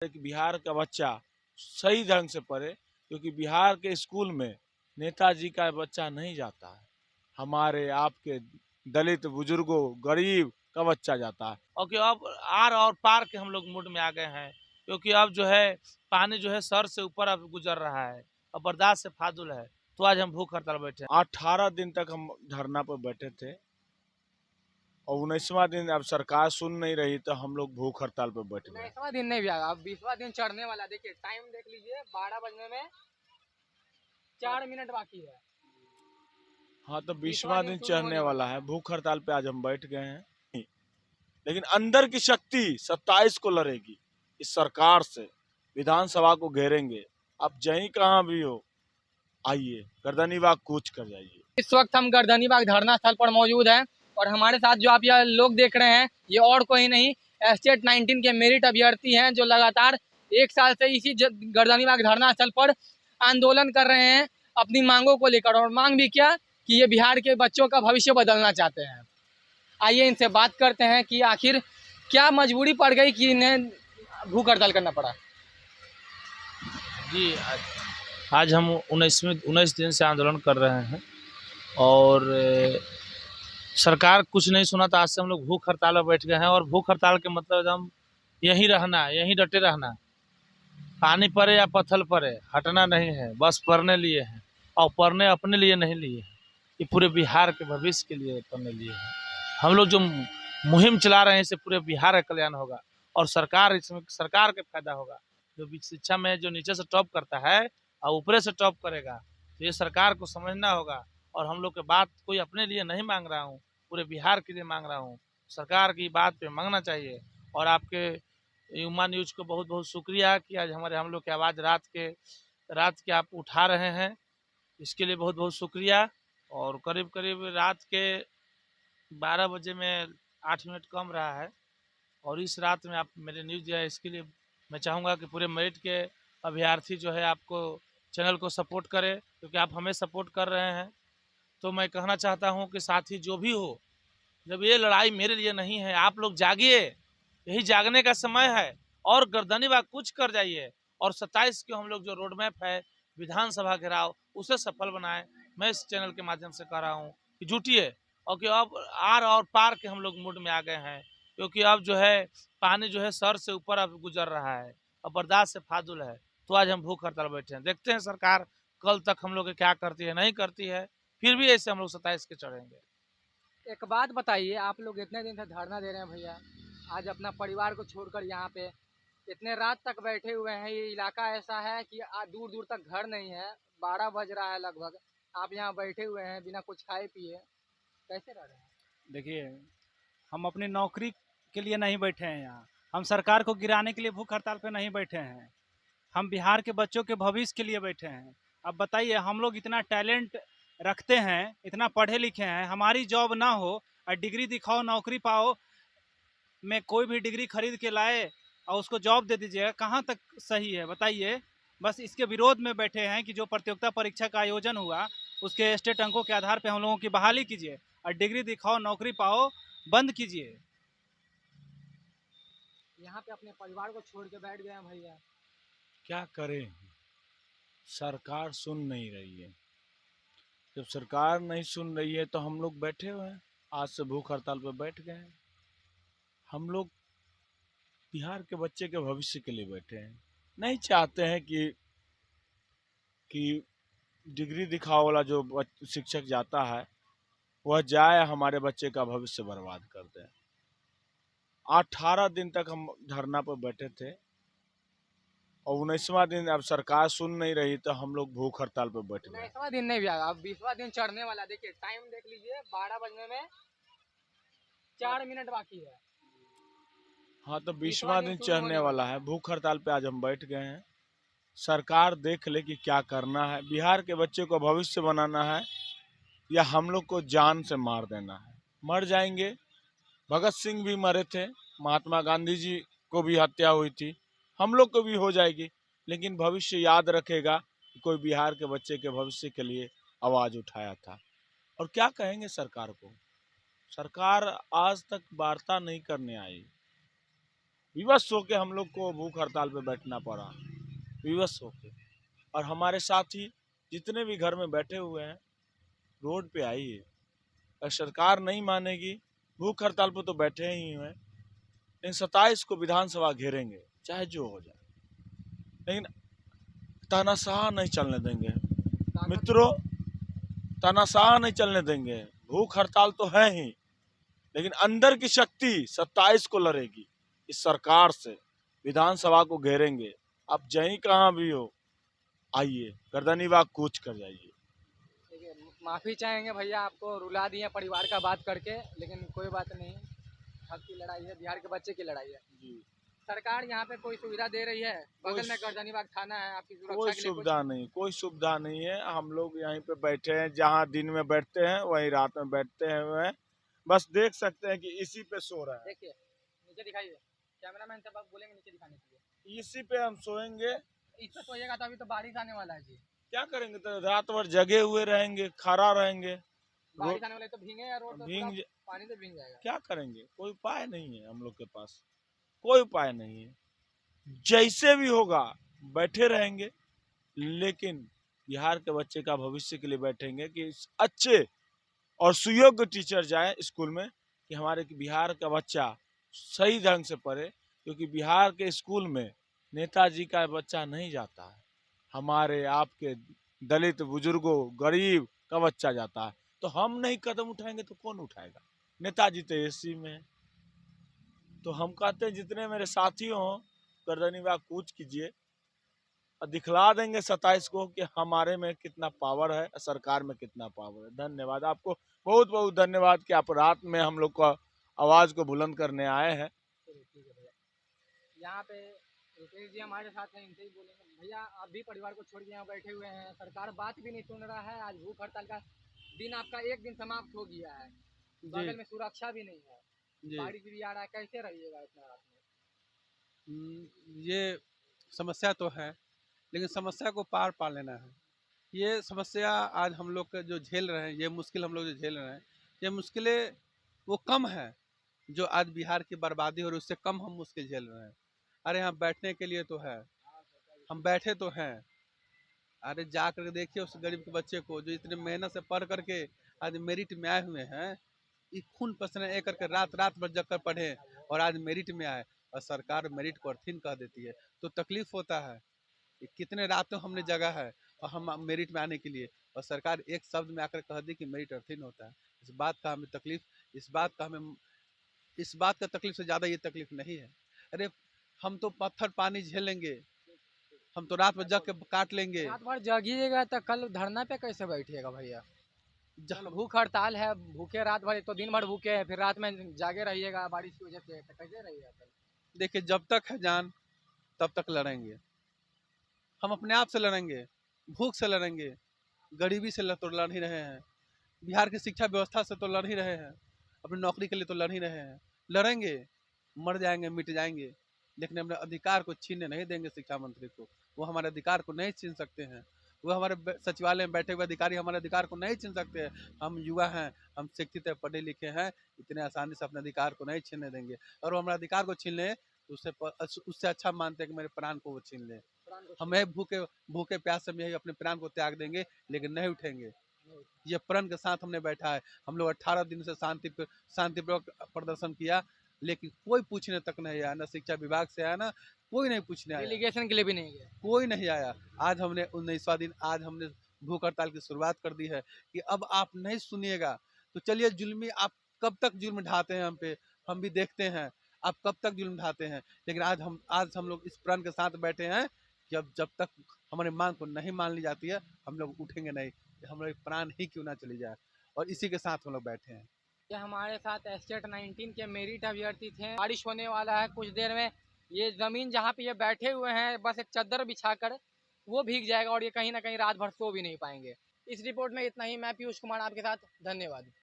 कि बिहार का बच्चा सही ढंग से पढ़े, क्योंकि बिहार के स्कूल में नेताजी का बच्चा नहीं जाता है, हमारे आपके दलित बुजुर्गों गरीब का बच्चा जाता है। और कि अब आर और पार के हम लोग मूड में आ गए हैं, क्योंकि अब जो है पानी जो है सर से ऊपर अब गुजर रहा है और बर्दाश्त से फाजुल है। तो आज हम भूख हड़ताल बैठे हैं। 18 दिन तक हम धरना पर बैठे थे और 19वां दिन अब सरकार सुन नहीं रही तो हम लोग भूख हड़ताल पर बैठ गए। 19वां दिन नहीं भी आगा, अब 20वां दिन चढ़ने वाला। देखिए टाइम देख लीजिए, 12 बजने में 4 मिनट बाकी है। हाँ, तो 20वां 20वां दिन दिन शुरू चढ़ने होने वाला वाला है। है। भूख हड़ताल पे आज हम बैठ गए हैं, लेकिन अंदर की शक्ति 27 को लड़ेगी इस सरकार से। विधानसभा को घेरेंगे। आप जहीं कहाँ भी हो, आइए गर्दनीबाग कूच कर जाइए। इस वक्त हम गर्दनीबाग धरना स्थल पर मौजूद हैं और हमारे साथ जो आप यह लोग देख रहे हैं ये और कोई नहीं, एस्टेट 19 के मेरिट अभ्यर्थी हैं जो लगातार 1 साल से इसी गर्दनीबाग धरना स्थल पर आंदोलन कर रहे हैं अपनी मांगों को लेकर। और मांग भी क्या कि ये बिहार के बच्चों का भविष्य बदलना चाहते हैं। आइए इनसे बात करते हैं कि आखिर क्या मजबूरी पड़ गई कि इन्हें भूख हड़ताल करना पड़ा। जी, आज हम 19 दिन से आंदोलन कर रहे हैं और सरकार कुछ नहीं सुना, तो आज से हम लोग भूख हड़ताल में बैठ गए हैं। और भूख हड़ताल के मतलब हम यहीं रहना, यहीं डटे रहना, पानी पड़े या पत्थर पड़े, हटना नहीं है। बस पढ़ने लिए हैं और पढ़ने अपने लिए नहीं लिए हैं, ये पूरे बिहार के भविष्य के लिए पढ़ने लिए हैं। हम लोग जो मुहिम चला रहे हैं इससे पूरे बिहार का कल्याण होगा और इसमें सरकार के फायदा होगा। जो शिक्षा में जो नीचे से टॉप करता है और ऊपर से टॉप करेगा, तो ये सरकार को समझना होगा। और हम लोग के बात कोई अपने लिए नहीं मांग रहा हूँ, पूरे बिहार के लिए मांग रहा हूँ। सरकार की बात पे मांगना चाहिए। और आपके युवा न्यूज को बहुत बहुत शुक्रिया कि आज हम लोग की आवाज़ रात के आप उठा रहे हैं, इसके लिए बहुत बहुत शुक्रिया। और करीब करीब रात के 12 बजे में 8 मिनट कम रहा है और इस रात में आप मेरे न्यूज़ दिया है, इसके लिए मैं चाहूँगा कि पूरे मेरिट के अभ्यर्थी जो है आपको चैनल को सपोर्ट करें, क्योंकि आप हमें सपोर्ट कर रहे हैं। तो मैं कहना चाहता हूँ कि साथी जो भी हो, जब ये लड़ाई मेरे लिए नहीं है, आप लोग जागिए, यही जागने का समय है और गर्दनीबाग कुछ कर जाइए। और 27 के हम लोग जो रोड मैप है विधानसभा घेराव, उसे सफल बनाएं। मैं इस चैनल के माध्यम से कह रहा हूँ कि जुटिए। और कि अब आर और पार के हम लोग मूड में आ गए हैं, क्योंकि अब जो है पानी जो है सर से ऊपर अब गुजर रहा है और बर्दाश्त से फाजुल है। तो आज हम भूख हड़ताल बैठे हैं, देखते हैं सरकार कल तक हम लोग क्या करती है नहीं करती है। फिर भी ऐसे हम लोग 27 के चढ़ेंगे। एक बात बताइए, आप लोग इतने दिन से धरना दे रहे हैं भैया, आज अपना परिवार को छोड़कर यहाँ पे इतने रात तक बैठे हुए हैं। ये इलाका ऐसा है कि दूर दूर तक घर नहीं है, 12 बज रहा है लगभग, आप यहाँ बैठे हुए हैं बिना कुछ खाए पिए, कैसे रह रहे हैं? देखिए, हम अपनी नौकरी के लिए नहीं बैठे हैं यहाँ, हम सरकार को गिराने के लिए भूख हड़ताल पे नहीं बैठे हैं, हम बिहार के बच्चों के भविष्य के लिए बैठे हैं। अब बताइए, हम लोग इतना टैलेंट रखते हैं, इतना पढ़े लिखे हैं, हमारी जॉब ना हो और डिग्री दिखाओ नौकरी पाओ में कोई भी डिग्री खरीद के लाए और उसको जॉब दे दीजिएगा, कहाँ तक सही है बताइए। बस इसके विरोध में बैठे हैं कि जो प्रतियोगिता परीक्षा का आयोजन हुआ उसके स्टेट अंकों के आधार पर हम लोगों की बहाली कीजिए और डिग्री दिखाओ नौकरी पाओ बंद कीजिए। यहाँ पे अपने परिवार को छोड़ के बैठ गए हैं भैया। क्या करें, सरकार सुन नहीं रही है। जब सरकार नहीं सुन रही है तो हम लोग बैठे हुए हैं, आज से भूख हड़ताल पर बैठ गए हैं। हम लोग बिहार के बच्चे के भविष्य के लिए बैठे हैं, नहीं चाहते हैं कि डिग्री दिखाओ वाला जो शिक्षक जाता है वह जाए हमारे बच्चे का भविष्य बर्बाद कर दे। 18 दिन तक हम धरना पर बैठे थे और 19वां दिन अब सरकार सुन नहीं रही तो हम लोग भूख हड़ताल पर बैठ गए। 19वां दिन नहीं भी आगा, अब 20वां दिन चढ़ने वाला। देखिए टाइम देख लीजिए, 12 बजने में 4 मिनट बाकी है। हाँ, तो 20वां 20वां दिन दिन शुरू चढ़ने होने वाला वाला है। है। भूख हड़ताल पे आज हम बैठ गए हैं। सरकार देख ले कि क्या करना है, बिहार के बच्चे को भविष्य बनाना है या हम लोग को जान से मार देना है। मर जाएंगे, भगत सिंह भी मरे थे, महात्मा गांधी जी को भी हत्या हुई थी, हम लोग को भी हो जाएगी, लेकिन भविष्य याद रखेगा कि कोई बिहार के बच्चे के भविष्य के लिए आवाज उठाया था। और क्या कहेंगे सरकार को, सरकार आज तक वार्ता नहीं करने आई। विवश होके हम लोग को भूख हड़ताल पे बैठना पड़ा, विवश होके। और हमारे साथी जितने भी घर में बैठे हुए हैं रोड पे आइए, अगर सरकार नहीं मानेगी भूख हड़ताल पे तो बैठे ही हैं, लेकिन 27 को विधानसभा घेरेंगे चाहे जो हो जाए, लेकिन तानाशाह नहीं चलने देंगे मित्रों, तानाशाह नहीं चलने देंगे। भूख हड़ताल तो है ही, लेकिन अंदर की शक्ति 27 को लड़ेगी इस सरकार से, विधानसभा को घेरेंगे। आप जहीं कहाँ भी हो आइए, गर्दनी बाग कूच कर जाइए। देखिए, माफ़ी चाहेंगे भैया, आपको रुला दिए परिवार का बात करके, लेकिन कोई बात नहीं, हक की लड़ाई है, बिहार के बच्चे की लड़ाई है। जी, सरकार यहाँ पे कोई सुविधा दे रही है? बगल में गर्दनीबाग थाना है, आपकी कोई सुरक्षा के लिए कुछ? सुविधा नहीं, कोई सुविधा नहीं है। हम लोग यहीं पे बैठे हैं, जहाँ दिन में बैठते हैं वहीं रात में बैठते हैं, बस देख सकते हैं कि इसी पे सो रहा है, देखिए, नीचे दिखाइए, कैमरामैन से आप बोलेंगे नीचे दिखाने के लिए। इसी पे हम सोएंगे। इस पे सोइएगा तो अभी तो बारिश आने वाला है जी। क्या करेंगे, तो रात भर जगे हुए रहेंगे, खड़ा रहेंगे, बारिश आने वाला है तो भीगे या रोड तो पूरा भीग, पानी से भीग जाएगा। क्या करेंगे, कोई उपाय नहीं है हम लोग के पास, कोई उपाय नहीं है। जैसे भी होगा बैठे रहेंगे, लेकिन बिहार के बच्चे का भविष्य के लिए बैठेंगे कि अच्छे और सुयोग्य टीचर जाए स्कूल में, कि हमारे बिहार का बच्चा सही ढंग से पढ़े, क्योंकि बिहार के स्कूल में नेताजी का बच्चा नहीं जाता है, हमारे आपके दलित बुजुर्गों गरीब का बच्चा जाता है। तो हम नहीं कदम उठाएंगे तो कौन उठाएगा? नेताजी तो एसी में है। तो हम कहते हैं जितने मेरे साथी हों गर्दनी बाग कूच कीजिए और दिखला देंगे 27 को कि हमारे में कितना पावर है, सरकार में कितना पावर है। धन्यवाद, आपको बहुत बहुत धन्यवाद कि आप रात में हम लोग का आवाज को बुलंद करने आए हैं। चलिए ठीक है भैया। यहाँ पे रुपेश जी हमारे साथ हैं, इनसे ही बोलेंगे। भैया, आप भी परिवार को छोड़ के यहाँ बैठे हुए हैं, सरकार बात भी नहीं सुन रहा है, आज भूख हड़ताल का दिन आपका एक दिन समाप्त हो गया है, बगल में सुरक्षा भी नहीं है, बारिश भी आ रहा है, कैसे रहिएगा इतना रात में? ये समस्या तो है, लेकिन समस्या को पार पा लेना है। ये समस्या आज हम लोग का जो झेल रहे हैं, ये मुश्किल हम लोग जो झेल रहे हैं, ये मुश्किलें वो कम है जो आज बिहार की बर्बादी हो रही है, उससे कम हम मुश्किल झेल रहे हैं। अरे यहाँ बैठने के लिए तो है, हम बैठे तो हैं। अरे जा कर देखिए उस गरीब के बच्चे को जो इतने मेहनत से पढ़ करके आज मेरिट में आए हुए हैं, ये खून पसीना एक करके रात रात भर जग कर पढ़े और आज मेरिट में आए, और सरकार मेरिट को अर्थिन कह देती है तो तकलीफ होता है। ये कितने रातों हमने जगा है और हम मेरिट में आने के लिए, और सरकार एक शब्द में आकर कह दी कि मेरिट अर्थिन होता है। इस बात का हमें तकलीफ, इस बात का हमें, इस बात का तकलीफ से ज़्यादा ये तकलीफ नहीं है। अरे हम तो पत्थर पानी झेलेंगे, हम तो रात भर जग के काट लेंगे। रात भर जगिएगा तो कल धरना पे कैसे बैठिएगा भैया? कल भूख हड़ताल है, भूखे रात भर, एक तो दिन भर भूखे हैं, फिर रात में जागे रहिएगा बारिश की वजह से, तो कैसे रहिएगा कल? देखिए जब तक है जान तब तक लड़ेंगे, हम अपने आप से लड़ेंगे, भूख से लड़ेंगे, गरीबी से तो लड़ ही रहे हैं, बिहार की शिक्षा व्यवस्था से तो लड़ ही रहे हैं, अपनी नौकरी के लिए तो लड़ ही रहे हैं। लड़ेंगे, मर जाएंगे, मिट जाएंगे, लेकिन अपने अधिकार को छीनने नहीं देंगे शिक्षा मंत्री को। वो हमारे अधिकार को नहीं छीन सकते हैं, वो हमारे सचिवालय में बैठे हुए अधिकारी हमारे अधिकार को नहीं छीन सकते हैं। हम युवा हैं, हम शिक्षित है, पढ़े लिखे हैं, इतने आसानी से अपने अधिकार को नहीं छीनने देंगे। और वो हमारे अधिकार को छीन ले तो उससे अच्छा मानते हैं कि मेरे प्राण को वो छीन ले। हमें भूखे भूखे प्यास से यही अपने प्राण को त्याग देंगे, लेकिन नहीं उठेंगे। ये प्रण के साथ हमने बैठा है। हम लोग 18 दिन से शांतिपूर्वक प्रदर्शन किया, लेकिन कोई पूछने तक नहीं आया, ना शिक्षा विभाग से आया, ना कोई नहीं पूछने आया, डेलीगेशन के लिए भी नहीं गए, कोई नहीं आया। आज हमने 19वां दिन, आज हमने भूख हड़ताल की शुरुआत कर दी है कि अब आप नहीं सुनिएगा तो चलिए जुल्मी, आप कब तक जुल्म ढाते हैं हम पे, हम भी देखते हैं आप कब तक जुल्म ढाते हैं। लेकिन आज हम लोग इस प्रण के साथ बैठे हैं कि अब जब तक हमारी मांग को नहीं मान ली जाती है हम लोग उठेंगे नहीं, हमारे प्राण ही क्यों ना चली जाए, और इसी के साथ हम लोग बैठे हैं। ये हमारे साथ एस्टेट 19 के मेरिट अभ्यर्थी थे। बारिश होने वाला है कुछ देर में, ये ज़मीन जहाँ पे ये बैठे हुए हैं बस एक चादर बिछाकर वो भीग जाएगा, और ये कहीं ना कहीं रात भर सो भी नहीं पाएंगे। इस रिपोर्ट में इतना ही। मैं पीयूष कुमार आपके साथ, धन्यवाद।